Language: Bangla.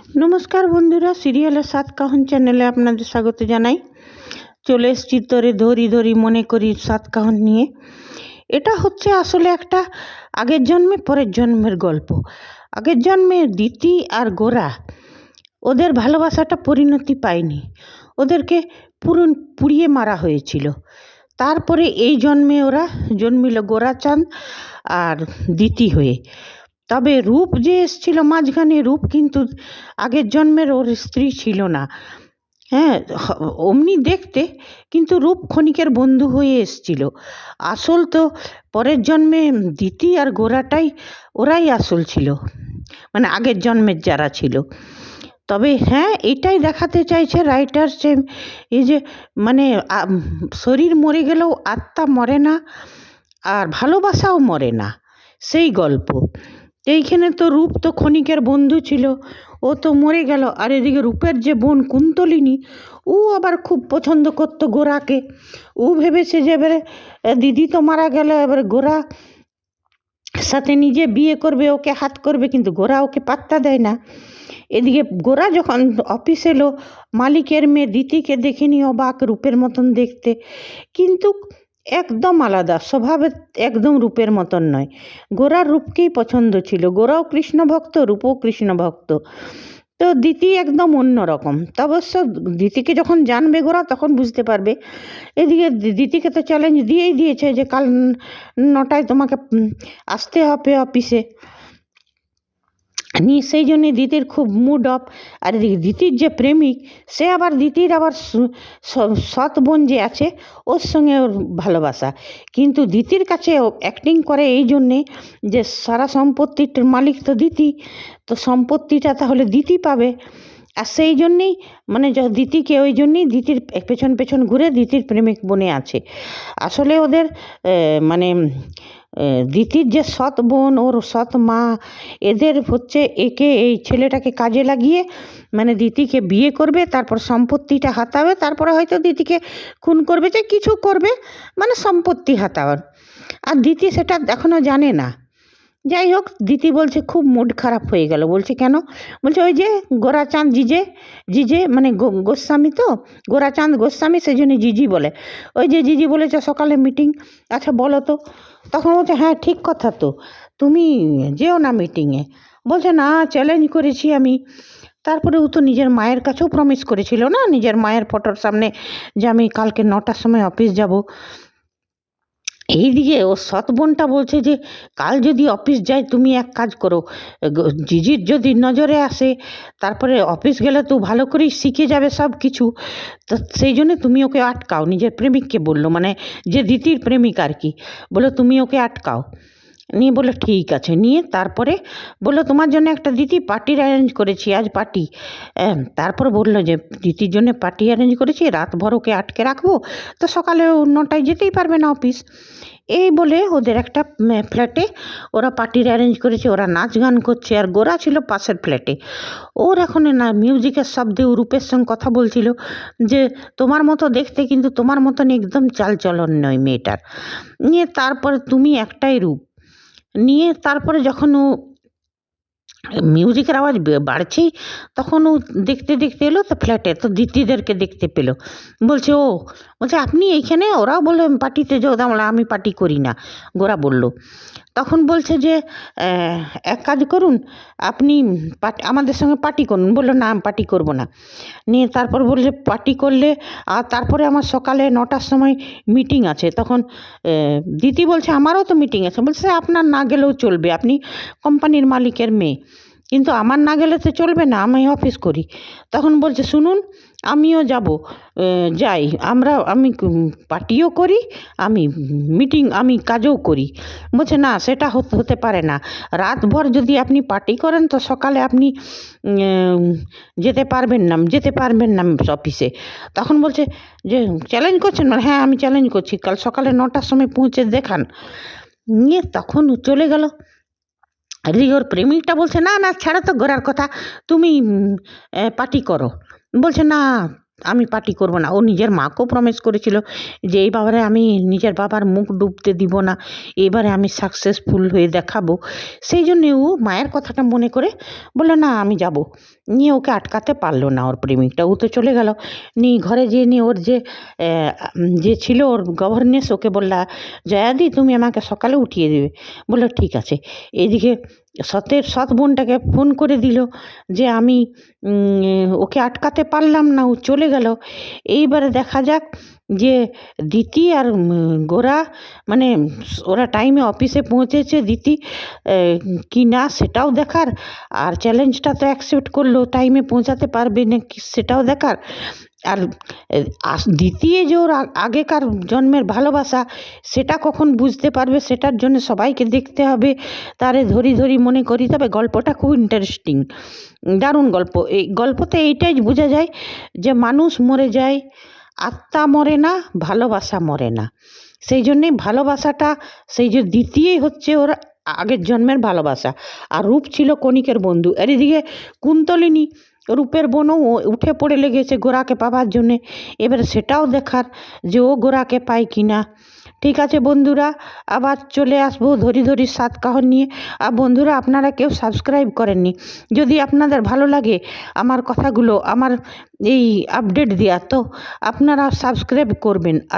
নমস্কার বন্ধুরা, সিরিয়ালের সাত কাহন চ্যানেলে আপনাদের স্বাগত জানাই। চলে এসেছি তোরে ধরি ধরি মনে করি সাত কাহন নিয়ে। এটা হচ্ছে আসলে একটা আগের জন্মে পরের জন্মের গল্প। আগের জন্মে দিতি আর গোরা ওদের ভালোবাসাটা পরিণতি পায়নি, ওদেরকে পুড়িয়ে মারা হয়েছিল। তারপরে এই জন্মে ওরা জন্মিল গোরাচাঁদ আর দিতি হয়ে। তবে রূপ যে এসেছিল মাঝখানে, রূপ কিন্তু আগের জন্মের ওর স্ত্রী ছিল না। হ্যাঁ, অমনি দেখতে, কিন্তু রূপ ক্ষণিকের বন্ধু হয়ে এসছিল। আসল তো পরের জন্মে দিতি আর গোরাটাই, ওরাই আসল ছিল, মানে আগের জন্মের যারা ছিল। তবে হ্যাঁ, এটাই দেখাতে চাইছে রাইটার, এই যে মানে শরীর মরে গেলেও আত্মা মরে না, আর ভালোবাসাও মরে না, সেই গল্প। এইখানে তো রূপ তো ক্ষণিকের বন্ধু ছিল, ও তো মরে গেল। আর এদিকে রূপের যে বোন কুন্তলিনী, ও আবার খুব পছন্দ করতো গোরাকে। ও ভেবেছে যে এবারে দিদি তো মারা গেল, এবারে গোরা সাথে নিজে বিয়ে করবে, ওকে হাত করবে, কিন্তু গোরা ওকে পাত্তা দেয় না। এদিকে গোরা যখন অফিস এলো, মালিকের মেয়ে দিতিকে দেখেনি, অবাক, রূপের মতন দেখতে, কিন্তু একদম আলাদা স্বভাবে, একদম রূপের মতন নয়। গোরার রূপকেই পছন্দ ছিল, গোরাও কৃষ্ণ ভক্ত, রূপও কৃষ্ণ ভক্ত। তো দিতি একদম অন্য রকম। তা অবশ্য দিতিকে যখন জানবে গোরা, তখন বুঝতে পারবে। এদিকে দিতিকে তো চ্যালেঞ্জ দিয়েই দিয়েছে যে কাল 9টায় তোমাকে আসতে হবে অফিসে নিয়ে, সেই জন্যে দিতির খুব মুড অফ। আর এদিকে দিতির যে প্রেমিক, সে আবার দিতির আবার সৎ বোন যে আছে, ওর সঙ্গে ওর ভালোবাসা। কিন্তু দিতির কাছে অ্যাক্টিং করে এই জন্যে যে সারা সম্পত্তির মালিক তো দিতি, তো সম্পত্তিটা তাহলে দিতি পাবে। আর সেই জন্যেই মানে দিতিকে, ওই জন্যেই দিতির পেছন পেছন ঘুরে দিতির প্রেমিক বনে আছে। আসলে ওদের মানে দিতির যে সৎ বোন, ওর সৎ মা, এদের হচ্ছে একে, এই ছেলেটাকে কাজে লাগিয়ে মানে দিতিকে বিয়ে করবে, তারপর সম্পত্তিটা হাতাবে, তারপরে হয়তো দিতিকে খুন করবে, যে কিছু করবে, মানে সম্পত্তি হাতাবার। আর দিতি সেটা এখনও জানে না। যাই হোক, দিতি বলছে খুব মুড খারাপ হয়ে গেল। বলছে কেন? বলছে ওই যে গোরাচাঁদ জিজে মানে গোস্বামী, তো গোরাচাঁদ গোস্বামী, সেই জন্য জিজি বলে। ওই যে জিজি বলেছে সকালে মিটিং, আচ্ছা বলো তো। তখন বলছে হ্যাঁ ঠিক কথা তো, তুমি যেও না মিটিংয়ে। বলছে না, চ্যালেঞ্জ করেছি আমি। তারপরে ও তো নিজের মায়ের কাছেও প্রমিস করেছিল না, নিজের মায়ের ফটোর সামনে, যে আমি কালকে 9টার সময় অফিস যাব। এইদিকে ও সৎ বোনটা বলছে যে কাল যদি অফিস যায়, তুমি এক কাজ করো, জিজির যদি নজরে আসে, তারপরে অফিস গেলে তো ভালো করেই শিখে যাবে সব কিছু, তো সেই জন্য তুমি ওকে আটকাও। নিজের প্রেমিককে বললো, মানে যে দিতির প্রেমিক আর কি, বলো তুমি ওকে আটকাও। নিয়ে বললো ঠিক আছে। নিয়ে তারপরে বললো তোমার জন্য একটা দিতি পার্টির অ্যারেঞ্জ করেছি, আজ পার্টি। তারপর বললো যে দিতির জন্য পার্টি অ্যারেঞ্জ করেছি, রাতভর ওকে আটকে রাখবো, তো সকালে 9টায় যেতেই পারবে না অফিস। এই বলে ওদের একটা ফ্ল্যাটে ওরা পার্টির অ্যারেঞ্জ করেছে, ওরা নাচ গান করছে। আর গোরা ছিল পাশের ফ্ল্যাটে, ওর এখন না মিউজিকের শব্দে ও রূপের সঙ্গে কথা বলছিল যে তোমার মতো দেখতে, কিন্তু তোমার মতন একদম চালচলন নয় মেয়েটার। নিয়ে তারপরে তুমি একটাই রূপ। নিয়ে তারপরে যখন ও মিউজিকের আওয়াজ বাড়ছেই, তখন ও দেখতে দেখতে এলো তো ফ্ল্যাটে, তো দিদিদেরকে দেখতে পেলো। বলছে বলছে আপনি এইখানে? ওরাও বললো পার্টিতে যোগদান। আমি পার্টি করি না, গোরা বলল। তখন বলছে যে এক কাজ করুন, আপনি আমাদের সঙ্গে পার্টি করুন। বললো না, আমি পার্টি করবো না। নিয়ে তারপর বলছে পার্টি করলে, আর তারপরে আমার সকালে 9টার সময় মিটিং আছে। তখন দিদি বলছে আমারও তো মিটিং আছে। বলছে আপনার না গেলেও চলবে, আপনি কোম্পানির মালিকের মেয়ে, কিন্তু আমার না গেলে তো চলবে না, আমি অফিস করি। তখন বলছে শুনুন, আমিও যাব, যাই, আমি পার্টিও করি, আমি আমি কাজও করি। বলছে না, সেটা হতে পারে না, রাতভর যদি আপনি পার্টি করেন তো সকালে আপনি যেতে পারবেন না অফিসে। তখন বলছে যে চ্যালেঞ্জ করছেন? মানে হ্যাঁ, আমি চ্যালেঞ্জ করছি, কাল সকালে 9টার সময় পৌঁছে দেখান। নিয়ে তখন চলে গেল। আর ওর প্রেমিকটা বলছে না না, ছাড়ো তো গোরার কথা, তুমি পার্টি করো। বলছে না, আমি পার্টি করব না। ও নিজের মাকেও প্রমিস করেছিল যে এইবারে আমি নিজের বাবার মুখ ডুবতে দিব না, এবারে আমি সাকসেসফুল হয়ে দেখাবো। সেই জন্যে ও মায়ের কথাটা মনে করে বললো না আমি যাব। নিয়ে ওকে আটকাতে পারলো না ওর প্রেমিকটা, ও তো চলে গেল। নিয়ে ঘরে যেয়ে নিয়ে ওর যে ছিল ওর গভর্নেস ওকে বললা, জয়াদি তুমি আমাকে সকালে উঠিয়ে দেবে। বললো ঠিক আছে। এদিকে সৎ বোনটাকে ফোন করে দিল যে আমি ওকে আটকাতে পারলাম না, ও চলে গেল। এইবারে দেখা যাক যে দিতি আর গোরা মানে ওরা টাইমে অফিসে পৌঁছেছে দিতি কি না সেটাও দেখার, আর চ্যালেঞ্জটা তো অ্যাকসেপ্ট করলো, টাইমে পৌঁছাতে পারবে না কি সেটাও দেখার। আর দ্বিতীয় যে ওর আগেকার জন্মের ভালোবাসা সেটা কখন বুঝতে পারবে, সেটার জন্য সবাইকে দেখতে হবে, তারে ধরি মনে করি। তবে গল্পটা খুব ইন্টারেস্টিং, দারুণ গল্প। এই গল্পতে এইটাই বোঝা যায় যে মানুষ মরে যায়, আত্মা মরে না, ভালোবাসা মরে না। সেই জন্যেই ভালোবাসাটা সেই যে দ্বিতীয়ই হচ্ছে ওর আগের জন্মের ভালোবাসা। আর রূপ ছিল কণিকের বন্ধু, আর এদিকে কুন্তলিনী রূপের বোনও উঠে পড়ে লেগেছে গোরাকে পাবার জন্যে। এবার সেটাও দেখার যে ও গোরাকে পায় কি না। ঠিক আছে বন্ধুরা, আবার চলে আসবো ধরি সাতকাহন নিয়ে। আর বন্ধুরা আপনারা কেউ সাবস্ক্রাইব করেননি, যদি আপনাদের ভালো লাগে আমার কথাগুলো, আমার এই আপডেট দেওয়া, তো আপনারা সাবস্ক্রাইব করবেন। আর